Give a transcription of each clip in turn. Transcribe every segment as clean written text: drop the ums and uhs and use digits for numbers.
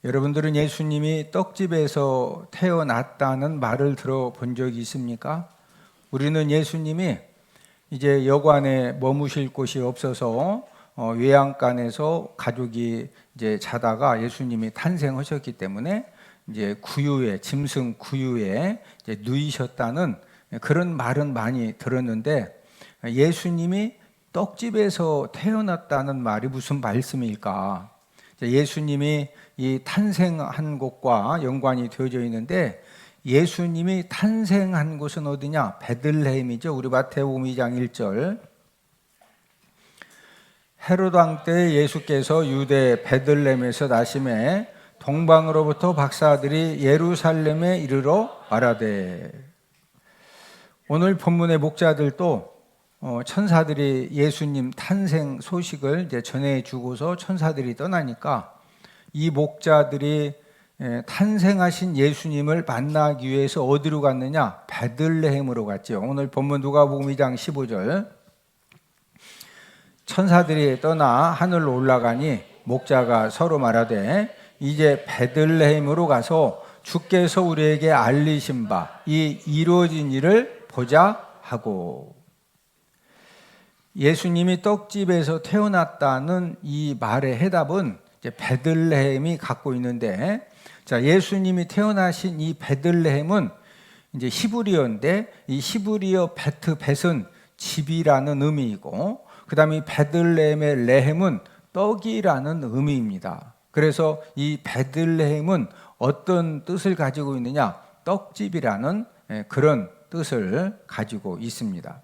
여러분들은 예수님이 떡집에서 태어났다는 말을 들어본 적이 있습니까? 우리는 예수님이 이제 여관에 머무실 곳이 없어서 외양간에서 가족이 이제 자다가 예수님이 탄생하셨기 때문에 이제 구유에, 짐승 구유에 이제 누이셨다는 그런 말은 많이 들었는데, 예수님이 떡집에서 태어났다는 말이 무슨 말씀일까? 예수님이 이 탄생한 곳과 연관이 되어져 있는데, 예수님이 탄생한 곳은 어디냐? 베들레헴이죠. 우리 마태복음 2장 1절. 헤롯 왕 때 예수께서 유대 베들레헴에서 나심에 동방으로부터 박사들이 예루살렘에 이르러 말하되. 오늘 본문의 목자들도 천사들이 예수님 탄생 소식을 이제 전해주고서 천사들이 떠나니까 이 목자들이 탄생하신 예수님을 만나기 위해서 어디로 갔느냐? 베들레헴으로 갔죠. 오늘 본문 누가복음 2장 15절. 천사들이 떠나 하늘로 올라가니 목자가 서로 말하되 이제 베들레헴으로 가서 주께서 우리에게 알리신 바 이 이루어진 일을 보자 하고. 예수님이 떡집에서 태어났다는 이 말의 해답은 이제 베들레헴이 갖고 있는데, 자, 예수님이 태어나신 이 베들레헴은 이제 히브리어인데, 이 히브리어 베트 벳은 집이라는 의미이고, 그 다음에 이 베들레헴의 레헴은 떡이라는 의미입니다. 그래서 이 베들레헴은 어떤 뜻을 가지고 있느냐? 떡집이라는 그런 뜻을 가지고 있습니다.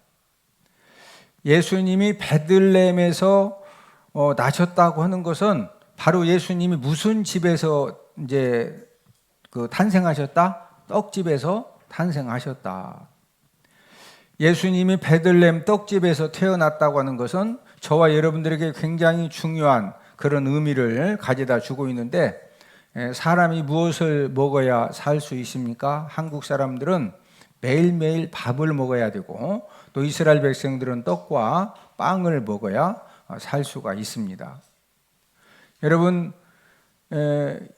예수님이 베들레헴에서 나셨다고 하는 것은 바로 예수님이 무슨 집에서 이제 탄생하셨다? 떡집에서 탄생하셨다. 예수님이 베들레헴 떡집에서 태어났다고 하는 것은 저와 여러분들에게 굉장히 중요한 그런 의미를 가져다 주고 있는데, 사람이 무엇을 먹어야 살 수 있습니까? 한국 사람들은 매일매일 밥을 먹어야 되고, 또 이스라엘 백성들은 떡과 빵을 먹어야 살 수가 있습니다. 여러분,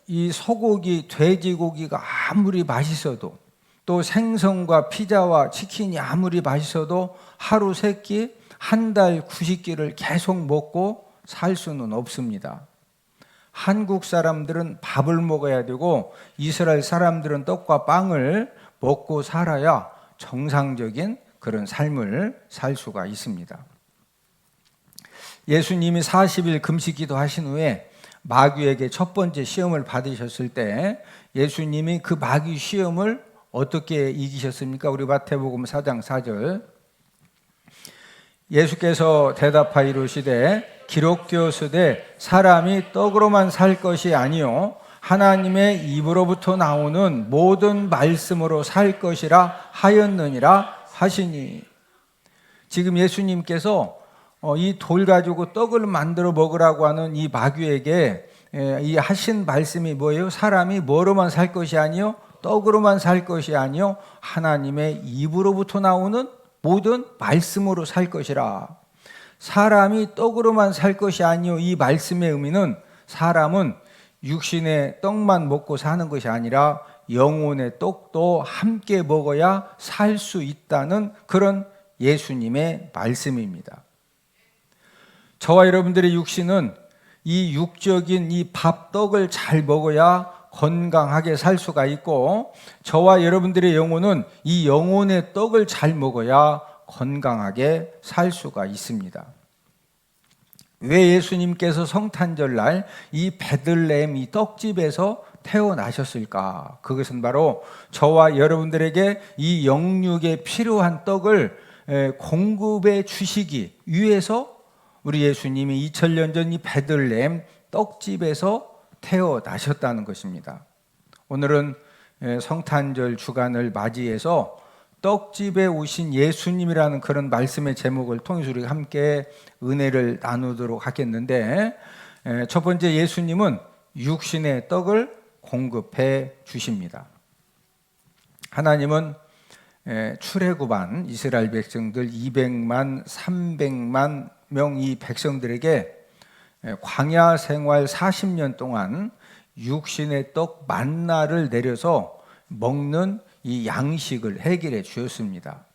이 소고기, 돼지고기가 아무리 맛있어도, 또 생선과 피자와 치킨이 아무리 맛있어도 하루 3끼, 한 달 90끼를 계속 먹고 살 수는 없습니다. 한국 사람들은 밥을 먹어야 되고, 이스라엘 사람들은 떡과 빵을 먹고 살아야 정상적인 그런 삶을 살 수가 있습니다. 예수님이 40일 금식 기도하신 후에 마귀에게 첫 번째 시험을 받으셨을 때 예수님이 그 마귀 시험을 어떻게 이기셨습니까? 우리 마태복음 4장 4절. 예수께서 대답하여 이르시되 기록되었으되 사람이 떡으로만 살 것이 아니요 하나님의 입으로부터 나오는 모든 말씀으로 살 것이라 하였느니라 하시니. 지금 예수님께서 이 돌 가지고 떡을 만들어 먹으라고 하는 이 마귀에게 이 하신 말씀이 뭐예요? 사람이 뭐로만 살 것이 아니요 떡으로만 살 것이 아니요 하나님의 입으로부터 나오는 모든 말씀으로 살 것이라. 사람이 떡으로만 살 것이 아니요, 이 말씀의 의미는 사람은 육신의 떡만 먹고 사는 것이 아니라 영혼의 떡도 함께 먹어야 살 수 있다는 그런 예수님의 말씀입니다. 저와 여러분들의 육신은 이 육적인 이 밥, 떡을 잘 먹어야 건강하게 살 수가 있고, 저와 여러분들의 영혼은 이 영혼의 떡을 잘 먹어야 건강하게 살 수가 있습니다. 왜 예수님께서 성탄절날 이 베들레헴 이 떡집에서 태어나셨을까? 그것은 바로 저와 여러분들에게 이 영육에 필요한 떡을 공급해 주시기 위해서 우리 예수님이 2000년 전 이 베들레헴 떡집에서 태어나셨다는 것입니다. 오늘은 성탄절 주간을 맞이해서 떡집에 오신 예수님이라는 그런 말씀의 제목을 통해서 우리가 함께 은혜를 나누도록 하겠는데, 첫 번째, 예수님은 육신의 떡을 공급해 주십니다. 하나님은 출애굽한 이스라엘 백성들 200만, 300만 명 이 백성들에게 광야 생활 40년 동안 육신의 떡 만나를 내려서 먹는 이 양식을 해결해 주었습니다.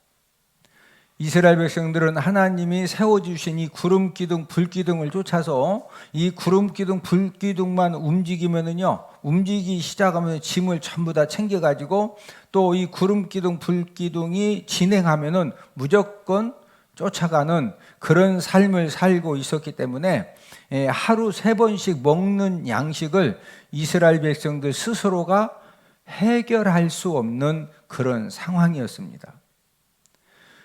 이스라엘 백성들은 하나님이 세워주신 이 구름기둥, 불기둥을 쫓아서 이 구름기둥, 불기둥만 움직이기 시작하면 짐을 전부 다 챙겨가지고 또 이 구름기둥, 불기둥이 진행하면은 무조건 쫓아가는 그런 삶을 살고 있었기 때문에 하루 3번씩 먹는 양식을 이스라엘 백성들 스스로가 해결할 수 없는 그런 상황이었습니다.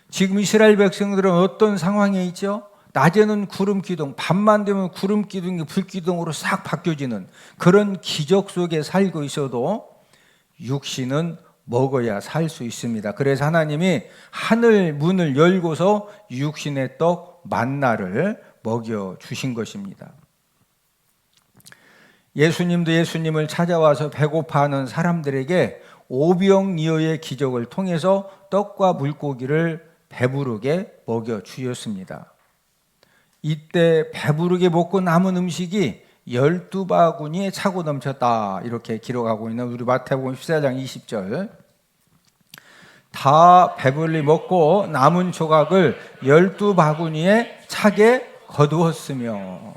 지금 이스라엘 백성들은 어떤 상황에 있죠? 낮에는 구름기둥, 밤만 되면 구름기둥이 불기둥으로 싹 바뀌어지는 그런 기적 속에 살고 있어도 육신은 먹어야 살 수 있습니다. 그래서 하나님이 하늘 문을 열고서 육신의 떡 만나를 먹여 주신 것입니다. 예수님도 예수님을 찾아와서 배고파하는 사람들에게 오병이어의 기적을 통해서 떡과 물고기를 배부르게 먹여 주셨습니다. 이때 배부르게 먹고 남은 음식이 12바구니에 차고 넘쳤다 이렇게 기록하고 있는 우리 마태복음 14장 20절. 다 배불리 먹고 남은 조각을 12바구니에 차게 거두었으며.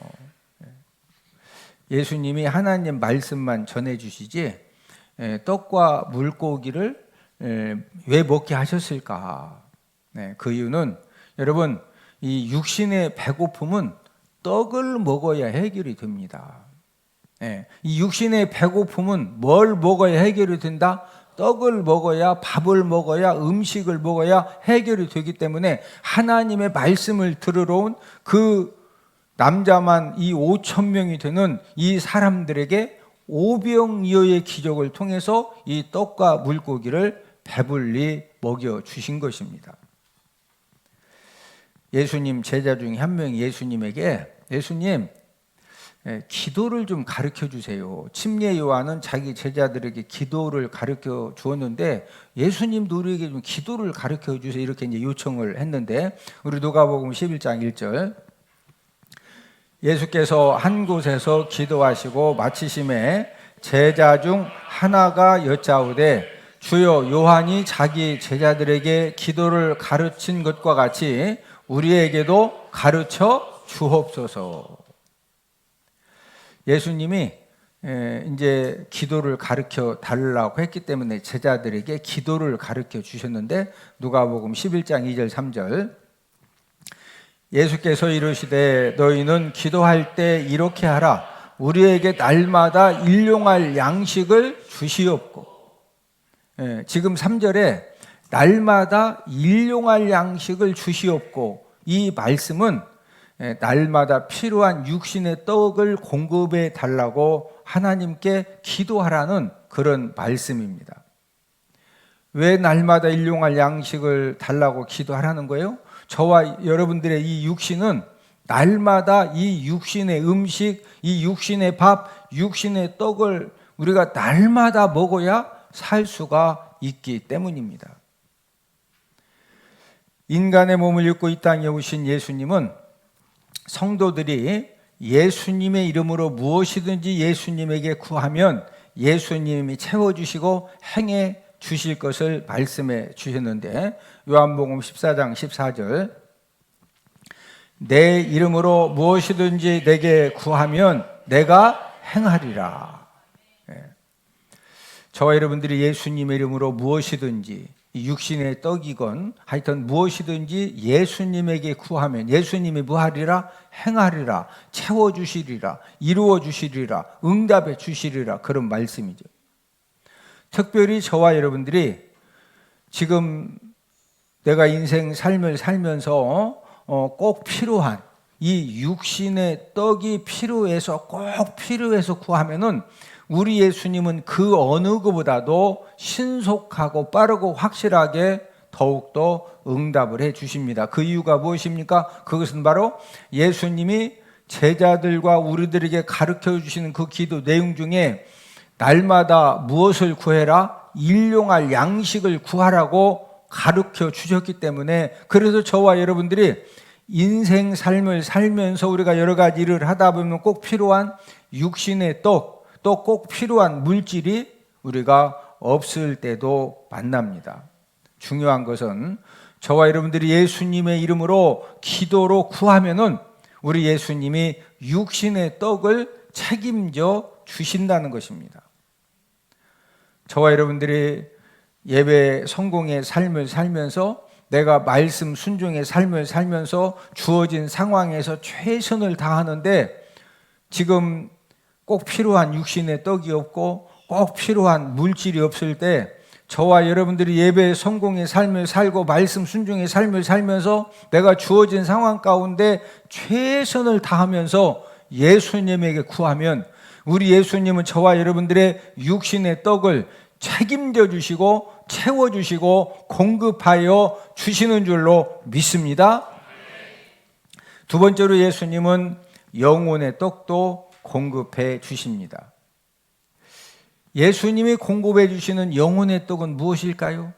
예수님이 하나님 말씀만 전해주시지 떡과 물고기를 왜 먹게 하셨을까? 그 이유는 여러분 이 육신의 배고픔은 떡을 먹어야 해결이 됩니다. 이 육신의 배고픔은 뭘 먹어야 해결이 된다? 떡을 먹어야, 밥을 먹어야, 음식을 먹어야 해결이 되기 때문에 하나님의 말씀을 들으러 온 그 남자만 이 5,000명이 되는 이 사람들에게 오병이어의 기적을 통해서 이 떡과 물고기를 배불리 먹여 주신 것입니다. 예수님 제자 중에 한 명이 예수님에게 예수님 기도를 좀 가르쳐 주세요. 침례 요한은 자기 제자들에게 기도를 가르쳐 주었는데 예수님도 우리에게 좀 기도를 가르쳐 주세요. 이렇게 이제 요청을 했는데 우리 누가복음 11장 1절 예수께서 한 곳에서 기도하시고 마치심에 제자 중 하나가 여짜오되 주여 요한이 자기 제자들에게 기도를 가르친 것과 같이 우리에게도 가르쳐 주옵소서. 예수님이 이제 기도를 가르쳐 달라고 했기 때문에 제자들에게 기도를 가르쳐 주셨는데 누가복음 11장 2절 3절 예수께서 이르시되 너희는 기도할 때 이렇게 하라. 우리에게 날마다 일용할 양식을 주시옵고. 지금 3절에 날마다 일용할 양식을 주시옵고 이 말씀은 날마다 필요한 육신의 떡을 공급해 달라고 하나님께 기도하라는 그런 말씀입니다. 왜 날마다 일용할 양식을 달라고 기도하라는 거예요? 저와 여러분들의 이 육신은 날마다 이 육신의 음식, 이 육신의 밥, 육신의 떡을 우리가 날마다 먹어야 살 수가 있기 때문입니다. 인간의 몸을 입고 이 땅에 오신 예수님은 성도들이 예수님의 이름으로 무엇이든지 예수님에게 구하면 예수님이 채워주시고 행해 주실 것을 말씀해 주셨는데 요한복음 14장 14절 내 이름으로 무엇이든지 내게 구하면 내가 행하리라. 저와 여러분들이 예수님의 이름으로 무엇이든지 육신의 떡이건 하여튼 무엇이든지 예수님에게 구하면 예수님이 뭐하리라? 행하리라, 채워주시리라, 이루어주시리라, 응답해 주시리라 그런 말씀이죠. 특별히 저와 여러분들이 지금 내가 인생 삶을 살면서 꼭 필요한 이 육신의 떡이 필요해서 꼭 필요해서 구하면은 우리 예수님은 그 어느 것보다도 신속하고 빠르고 확실하게 더욱더 응답을 해 주십니다. 그 이유가 무엇입니까? 그것은 바로 예수님이 제자들과 우리들에게 가르쳐 주시는 그 기도 내용 중에 날마다 무엇을 구해라? 일용할 양식을 구하라고 가르쳐 주셨기 때문에 그래서 저와 여러분들이 인생 삶을 살면서 우리가 여러 가지 일을 하다 보면 꼭 필요한 육신의 떡 또 꼭 필요한 물질이 우리가 없을 때도 만납니다. 중요한 것은 저와 여러분들이 예수님의 이름으로 기도로 구하면은 우리 예수님이 육신의 떡을 책임져 주신다는 것입니다. 저와 여러분들이 예배 성공의 삶을 살면서 내가 말씀 순종의 삶을 살면서 주어진 상황에서 최선을 다하는데 지금 꼭 필요한 육신의 떡이 없고 꼭 필요한 물질이 없을 때 저와 여러분들이 예배 성공의 삶을 살고 말씀 순종의 삶을 살면서 내가 주어진 상황 가운데 최선을 다하면서 예수님에게 구하면 우리 예수님은 저와 여러분들의 육신의 떡을 책임져 주시고 채워주시고 공급하여 주시는 줄로 믿습니다. 두 번째로 예수님은 영혼의 떡도 공급해 주십니다. 예수님이 공급해 주시는 영혼의 떡은 무엇일까요?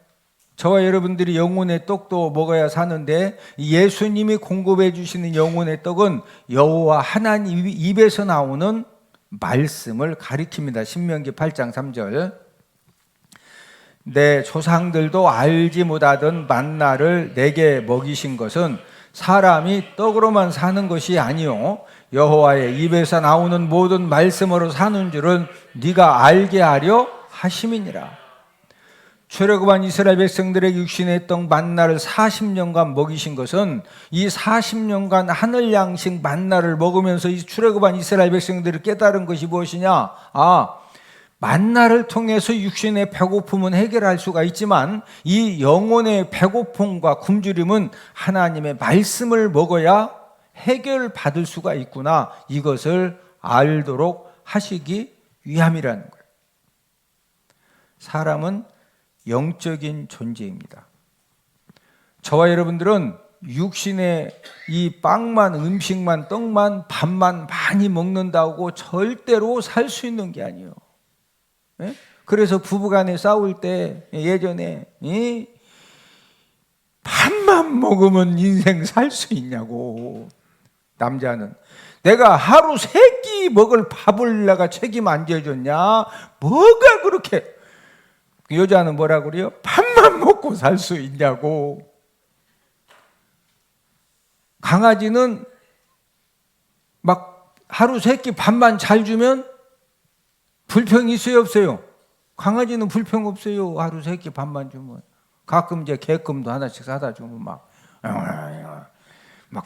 저와 여러분들이 영혼의 떡도 먹어야 사는데 예수님이 공급해 주시는 영혼의 떡은 여호와 하나님 입에서 나오는 말씀을 가리킵니다. 신명기 8장 3절. 내 조상들도 알지 못하던 만나를 내게 먹이신 것은 사람이 떡으로만 사는 것이 아니요 여호와의 입에서 나오는 모든 말씀으로 사는 줄은 네가 알게 하려 하심이니라. 출애굽한 이스라엘 백성들에게 육신의 떡 만나를 40년간 먹이신 것은 이 40년간 하늘 양식 만나를 먹으면서 이 출애굽한 이스라엘 백성들이 깨달은 것이 무엇이냐? 만나를 통해서 육신의 배고픔은 해결할 수가 있지만 이 영혼의 배고픔과 굶주림은 하나님의 말씀을 먹어야 해결받을 수가 있구나. 이것을 알도록 하시기 위함이라는 거예요. 사람은 영적인 존재입니다. 저와 여러분들은 육신의 이 빵만, 음식만, 떡만, 밥만 많이 먹는다고 절대로 살 수 있는 게 아니에요. 그래서 부부간에 싸울 때 예전에 밥만 먹으면 인생 살 수 있냐고. 남자는 내가 하루 3끼 먹을 밥을 내가 책임 안 져줬냐? 뭐가 그렇게. 여자는 뭐라 그래요? 밥만 먹고 살 수 있냐고. 강아지는 막 하루 3끼 밥만 잘 주면 불평이 있어요, 없어요? 강아지는 불평 없어요. 하루 3끼 밥만 주면. 가끔 이제 개껌도 하나씩 사다 주면 막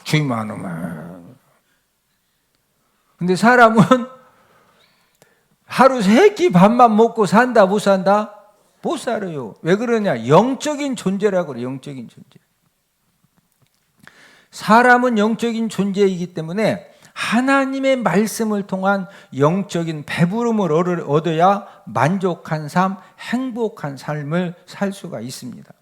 주인만 하면. 근데 사람은 하루 3끼 밥만 먹고 산다, 못 산다? 못 살아요. 왜 그러냐? 영적인 존재라고 그래요, 영적인 존재. 사람은 영적인 존재이기 때문에 하나님의 말씀을 통한 영적인 배부름을 얻어야 만족한 삶, 행복한 삶을 살 수가 있습니다.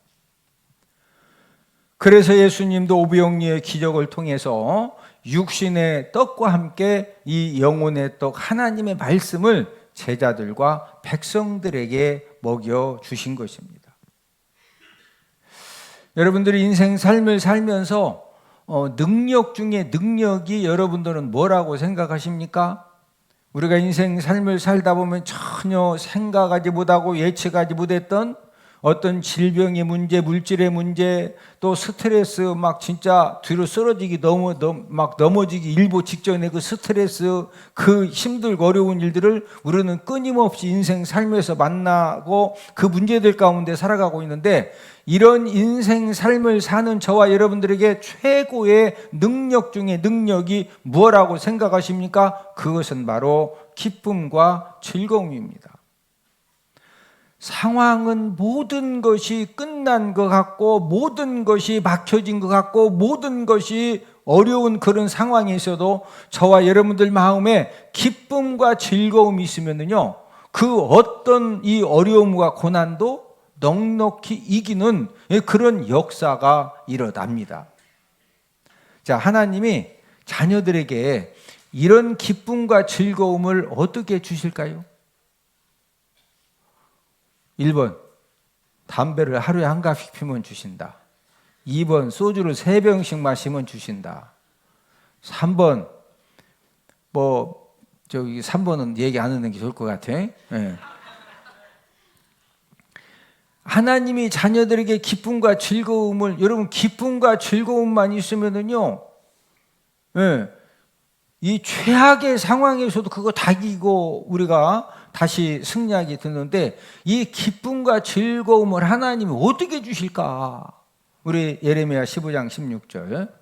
그래서 예수님도 오병이어의 기적을 통해서 육신의 떡과 함께 이 영혼의 떡 하나님의 말씀을 제자들과 백성들에게 먹여주신 것입니다. 여러분들이 인생 삶을 살면서 능력 중에 능력이 여러분들은 뭐라고 생각하십니까? 우리가 인생 삶을 살다 보면 전혀 생각하지 못하고 예측하지 못했던 어떤 질병의 문제, 물질의 문제, 또 스트레스 막 진짜 뒤로 쓰러지기 막 넘어지기 일보 직전에 그 스트레스, 그 힘들고 어려운 일들을 우리는 끊임없이 인생 삶에서 만나고 그 문제들 가운데 살아가고 있는데 이런 인생 삶을 사는 저와 여러분들에게 최고의 능력 중에 능력이 뭐라고 생각하십니까? 그것은 바로 기쁨과 즐거움입니다. 상황은 모든 것이 끝난 것 같고 모든 것이 막혀진 것 같고 모든 것이 어려운 그런 상황에 있어도 저와 여러분들 마음에 기쁨과 즐거움이 있으면요 그 어떤 이 어려움과 고난도 넉넉히 이기는 그런 역사가 일어납니다. 자, 하나님이 자녀들에게 이런 기쁨과 즐거움을 어떻게 주실까요? 1번, 담배를 하루에 한 갑씩 피면 주신다. 2번, 소주를 3병씩 마시면 주신다. 3번, 저기 3번은 얘기 안 하는 게 좋을 것 같아. 예. 하나님이 자녀들에게 기쁨과 즐거움을, 여러분 기쁨과 즐거움만 있으면은요, 예, 이 최악의 상황에서도 그거 다 이기고 우리가 다시 승리하게 되는데, 이 기쁨과 즐거움을 하나님이 어떻게 주실까? 우리 예레미야 15장 16절.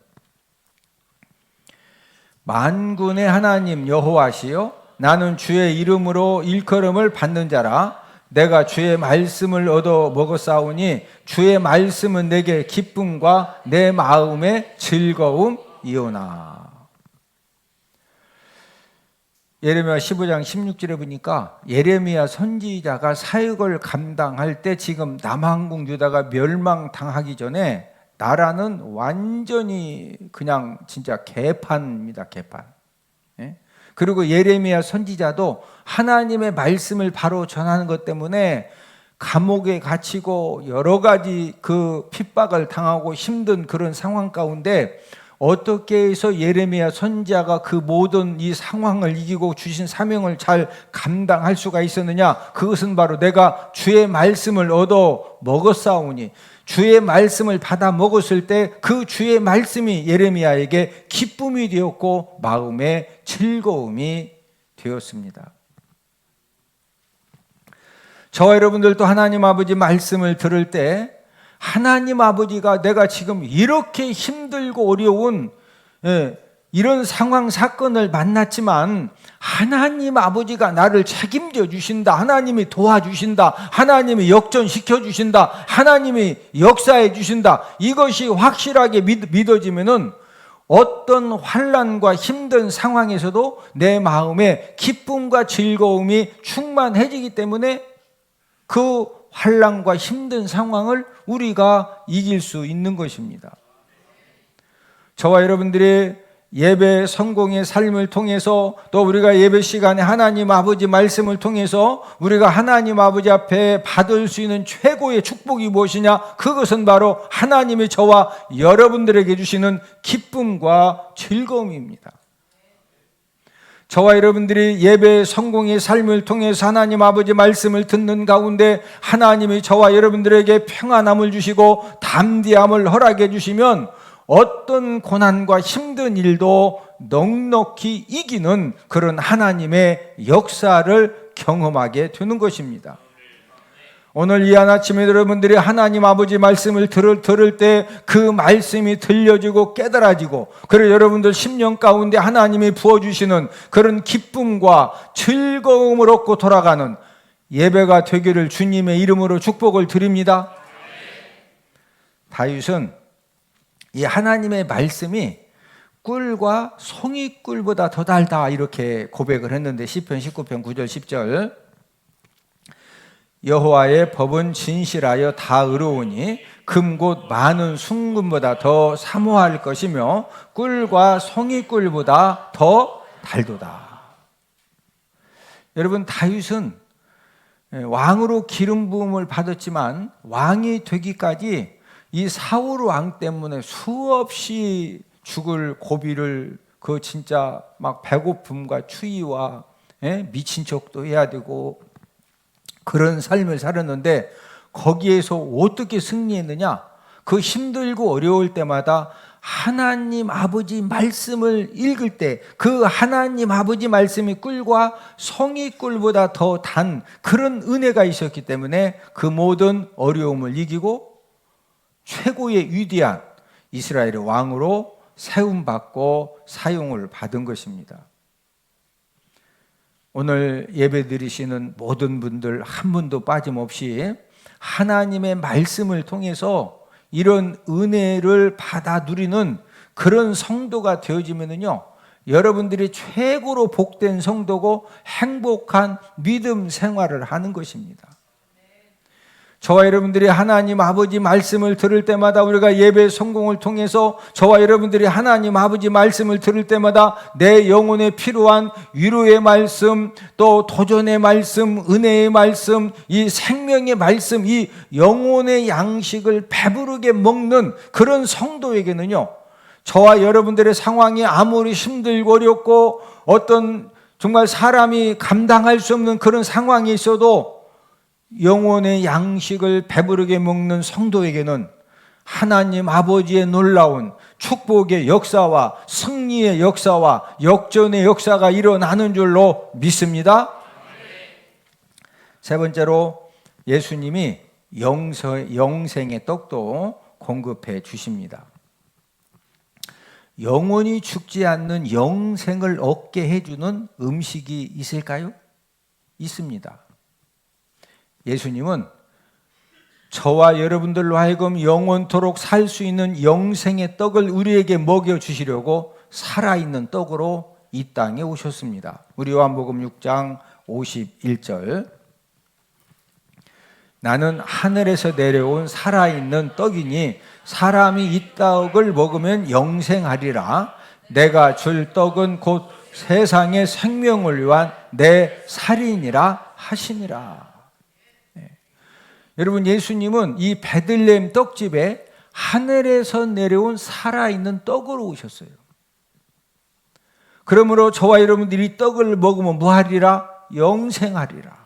만군의 하나님 여호와시여, 나는 주의 이름으로 일컬음을 받는 자라. 내가 주의 말씀을 얻어 먹었사오니 주의 말씀은 내게 기쁨과 내 마음의 즐거움이오나. 예레미야 15장 16절에 보니까 예레미야 선지자가 사역을 감당할 때 지금 남한국 유다가 멸망당하기 전에 나라는 완전히 그냥 진짜 개판입니다. 개판. 예? 그리고 예레미야 선지자도 하나님의 말씀을 바로 전하는 것 때문에 감옥에 갇히고 여러 가지 그 핍박을 당하고 힘든 그런 상황 가운데 어떻게 해서 예레미야 선지자가 그 모든 이 상황을 이기고 주신 사명을 잘 감당할 수가 있었느냐? 그것은 바로 내가 주의 말씀을 얻어 먹었사오니, 주의 말씀을 받아 먹었을 때 그 주의 말씀이 예레미야에게 기쁨이 되었고 마음의 즐거움이 되었습니다. 저와 여러분들도 하나님 아버지 말씀을 들을 때 하나님 아버지가 내가 지금 이렇게 힘들고 어려운 이런 상황 사건을 만났지만 하나님 아버지가 나를 책임져 주신다, 하나님이 도와주신다, 하나님이 역전시켜 주신다, 하나님이 역사해 주신다, 이것이 확실하게 믿어지면은 어떤 환난과 힘든 상황에서도 내 마음에 기쁨과 즐거움이 충만해지기 때문에 그 환난과 힘든 상황을 우리가 이길 수 있는 것입니다. 저와 여러분들의 예배 성공의 삶을 통해서, 또 우리가 예배 시간에 하나님 아버지 말씀을 통해서 우리가 하나님 아버지 앞에 받을 수 있는 최고의 축복이 무엇이냐? 그것은 바로 하나님이 저와 여러분들에게 주시는 기쁨과 즐거움입니다. 저와 여러분들이 예배 성공의 삶을 통해서 하나님 아버지 말씀을 듣는 가운데 하나님이 저와 여러분들에게 평안함을 주시고 담대함을 허락해 주시면 어떤 고난과 힘든 일도 넉넉히 이기는 그런 하나님의 역사를 경험하게 되는 것입니다. 오늘 이 한 아침에 여러분들이 하나님 아버지 말씀을 들을 때 그 말씀이 들려지고 깨달아지고, 그리고 여러분들 심령 가운데 하나님이 부어주시는 그런 기쁨과 즐거움을 얻고 돌아가는 예배가 되기를 주님의 이름으로 축복을 드립니다. 다윗은 이 하나님의 말씀이 꿀과 송이꿀보다 더 달다, 이렇게 고백을 했는데 시편 19편 9절 10절, 여호와의 법은 진실하여 다 의로우니 금 곧 많은 순금보다 더 사모할 것이며 꿀과 송이꿀보다 더 달도다. 여러분, 다윗은 왕으로 기름 부음을 받았지만 왕이 되기까지 이 사울 왕 때문에 수없이 죽을 고비를, 그 진짜 막 배고픔과 추위와 미친 척도 해야 되고 그런 삶을 살았는데, 거기에서 어떻게 승리했느냐? 그 힘들고 어려울 때마다 하나님 아버지 말씀을 읽을 때 그 하나님 아버지 말씀이 꿀과 송이꿀보다 더 단 그런 은혜가 있었기 때문에 그 모든 어려움을 이기고 최고의 위대한 이스라엘의 왕으로 세움받고 사용을 받은 것입니다. 오늘 예배 드리시는 모든 분들 한 분도 빠짐없이 하나님의 말씀을 통해서 이런 은혜를 받아 누리는 그런 성도가 되어지면요, 여러분들이 최고로 복된 성도고 행복한 믿음 생활을 하는 것입니다. 저와 여러분들이 하나님 아버지 말씀을 들을 때마다, 우리가 예배 성공을 통해서 저와 여러분들이 하나님 아버지 말씀을 들을 때마다 내 영혼에 필요한 위로의 말씀, 또 도전의 말씀, 은혜의 말씀, 이 생명의 말씀, 이 영혼의 양식을 배부르게 먹는 그런 성도에게는요, 저와 여러분들의 상황이 아무리 힘들고 어렵고 어떤 정말 사람이 감당할 수 없는 그런 상황이 있어도 영혼의 양식을 배부르게 먹는 성도에게는 하나님 아버지의 놀라운 축복의 역사와 승리의 역사와 역전의 역사가 일어나는 줄로 믿습니다. 세 번째로 예수님이 영생의 떡도 공급해 주십니다. 영원히 죽지 않는 영생을 얻게 해주는 음식이 있을까요? 있습니다. 예수님은 저와 여러분들로 하여금 영원토록 살 수 있는 영생의 떡을 우리에게 먹여주시려고 살아있는 떡으로 이 땅에 오셨습니다. 우리 요한복음 6장 51절, 나는 하늘에서 내려온 살아있는 떡이니 사람이 이 떡을 먹으면 영생하리라. 내가 줄 떡은 곧 세상의 생명을 위한 내 살이니라 하시니라. 여러분, 예수님은 이 베들레헴 떡집에 하늘에서 내려온 살아있는 떡으로 오셨어요. 그러므로 저와 여러분들이 떡을 먹으면 뭐하리라? 영생하리라.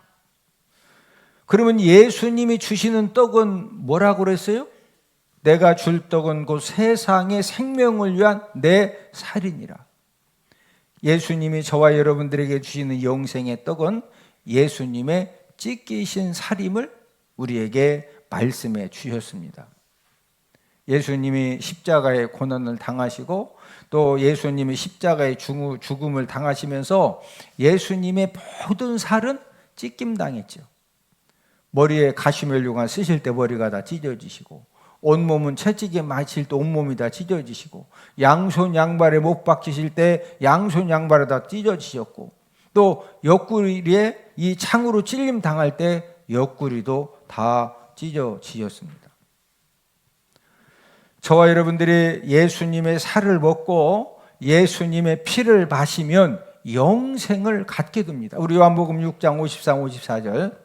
그러면 예수님이 주시는 떡은 뭐라고 그랬어요? 내가 줄 떡은 곧 세상의 생명을 위한 내 살이니라. 예수님이 저와 여러분들에게 주시는 영생의 떡은 예수님의 찢기신 살임을 우리에게 말씀해 주셨습니다. 예수님이 십자가의 고난을 당하시고 또 예수님이 십자가의 죽음을 당하시면서 예수님의 모든 살은 찢김 당했죠. 머리에 가시멜로가 쓰실 때 머리가 다 찢어지시고, 온몸은 채찍에 맞힐 때 온몸이 다 찢어지시고, 양손 양발에 못 박히실 때 양손 양발에 다 찢어지셨고, 또 옆구리에 이 창으로 찔림 당할 때 옆구리도 다 찢어지셨습니다. 저와 여러분들이 예수님의 살을 먹고 예수님의 피를 마시면 영생을 갖게 됩니다. 우리 요한복음 6장 53, 54절,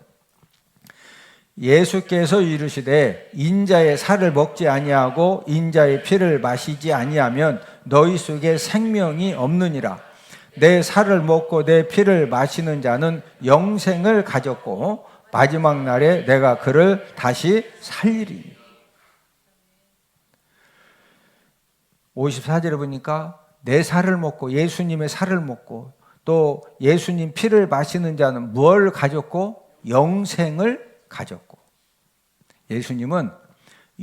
예수께서 이르시되 인자의 살을 먹지 아니하고 인자의 피를 마시지 아니하면 너희 속에 생명이 없느니라. 내 살을 먹고 내 피를 마시는 자는 영생을 가졌고 마지막 날에 내가 그를 다시 살리리. 54절에 보니까 내 살을 먹고 예수님의 살을 먹고 또 예수님 피를 마시는 자는 뭘 가졌고? 영생을 가졌고. 예수님은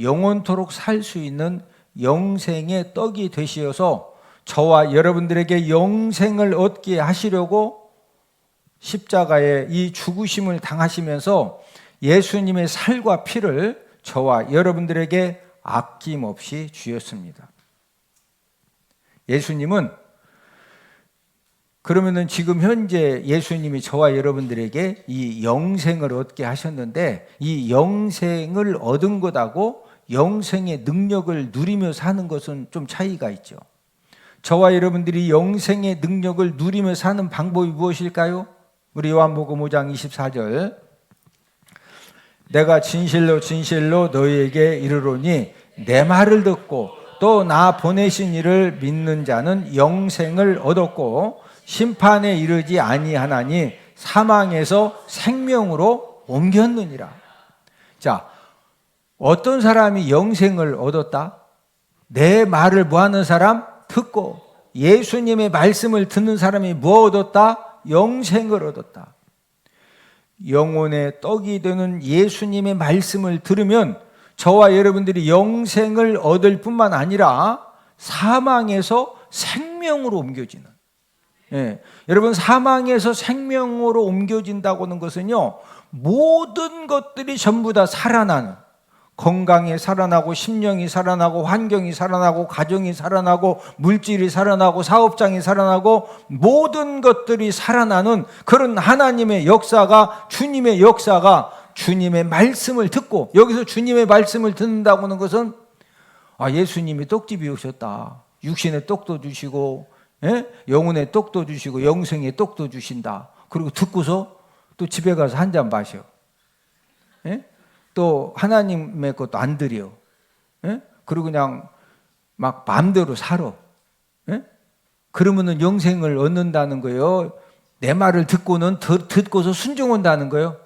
영원토록 살 수 있는 영생의 떡이 되시어서 저와 여러분들에게 영생을 얻게 하시려고 십자가에 이 죽으심을 당하시면서 예수님의 살과 피를 저와 여러분들에게 아낌없이 주셨습니다. 예수님은 그러면은 지금 현재 예수님이 저와 여러분들에게 이 영생을 얻게 하셨는데, 이 영생을 얻은 것하고 영생의 능력을 누리며 사는 것은 좀 차이가 있죠. 저와 여러분들이 영생의 능력을 누리며 사는 방법이 무엇일까요? 우리 요한복음 5장 24절, 내가 진실로 진실로 너희에게 이르노니 내 말을 듣고 또 나 보내신 이를 믿는 자는 영생을 얻었고 심판에 이르지 아니하나니 사망에서 생명으로 옮겼느니라. 자, 어떤 사람이 영생을 얻었다? 내 말을 뭐하는 사람? 듣고 예수님의 말씀을 듣는 사람이 뭐 얻었다? 영생을 얻었다. 영혼의 떡이 되는 예수님의 말씀을 들으면 저와 여러분들이 영생을 얻을 뿐만 아니라 사망에서 생명으로 옮겨지는, 여러분, 사망에서 생명으로 옮겨진다고 하는 것은요, 모든 것들이 전부 다 살아나는, 건강이 살아나고 심령이 살아나고 환경이 살아나고 가정이 살아나고 물질이 살아나고 사업장이 살아나고 모든 것들이 살아나는 그런 하나님의 역사가, 주님의 역사가 주님의 말씀을 듣고, 여기서 주님의 말씀을 듣는다고 하는 것은 예수님이 떡집이 오셨다, 육신의 떡도 주시고 영혼의 떡도 주시고 영생의 떡도 주신다. 그리고 듣고서 또 집에 가서 한 잔 마셔. 또 하나님의 것도 안 드려. 그리고 그냥 막 마음대로 살아. 그러면은 영생을 얻는다는 거예요? 내 말을 듣고는 듣고서 순종한다는 거예요.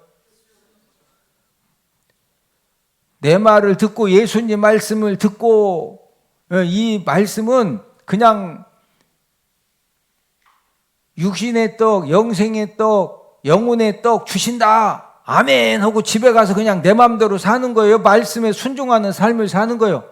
내 말을 듣고 예수님 말씀을 듣고 이 말씀은 그냥 육신의 떡, 영생의 떡, 영혼의 떡 주신다. 아멘 하고 집에 가서 그냥 내 마음대로 사는 거예요. 말씀에 순종하는 삶을 사는 거예요.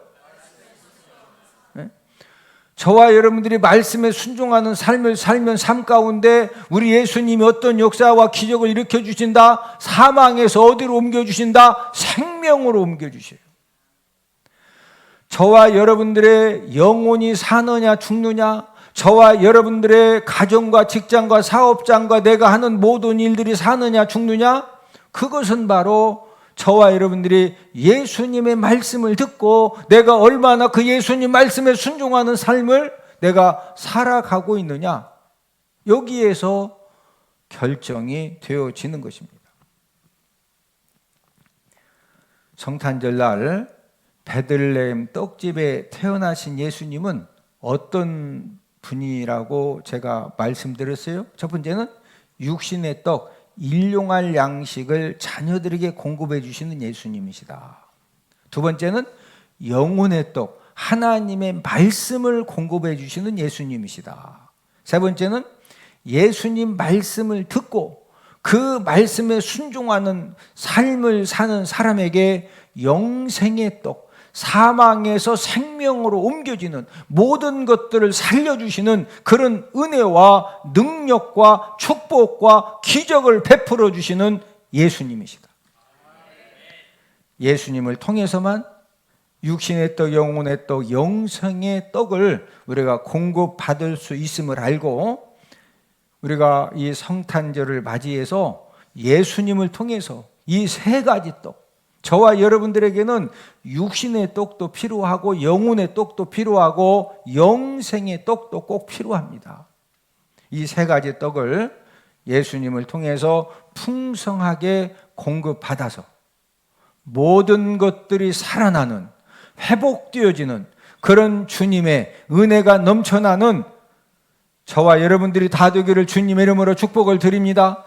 저와 여러분들이 말씀에 순종하는 삶을 살면 삶 가운데 우리 예수님이 어떤 역사와 기적을 일으켜 주신다. 사망에서 어디로 옮겨 주신다? 생명으로 옮겨 주셔요. 저와 여러분들의 영혼이 사느냐 죽느냐, 저와 여러분들의 가정과 직장과 사업장과 내가 하는 모든 일들이 사느냐 죽느냐, 그것은 바로 저와 여러분들이 예수님의 말씀을 듣고 내가 얼마나 그 예수님 말씀에 순종하는 삶을 내가 살아가고 있느냐, 여기에서 결정이 되어지는 것입니다. 성탄절 날 베들레헴 떡집에 태어나신 예수님은 어떤 분이라고 제가 말씀드렸어요? 첫 번째는 육신의 떡, 일용할 양식을 자녀들에게 공급해 주시는 예수님이시다. 두 번째는 영혼의 떡, 하나님의 말씀을 공급해 주시는 예수님이시다. 세 번째는 예수님 말씀을 듣고 그 말씀에 순종하는 삶을 사는 사람에게 영생의 떡, 사망에서 생명으로 옮겨지는 모든 것들을 살려주시는 그런 은혜와 능력과 축복과 기적을 베풀어 주시는 예수님이시다. 예수님을 통해서만 육신의 떡, 영혼의 떡, 영생의 떡을 우리가 공급받을 수 있음을 알고 우리가 이 성탄절을 맞이해서 예수님을 통해서 이 세 가지 떡, 저와 여러분들에게는 육신의 떡도 필요하고 영혼의 떡도 필요하고 영생의 떡도 꼭 필요합니다. 이 세 가지 떡을 예수님을 통해서 풍성하게 공급받아서 모든 것들이 살아나는, 회복되어지는 그런 주님의 은혜가 넘쳐나는 저와 여러분들이 다 되기를 주님의 이름으로 축복을 드립니다.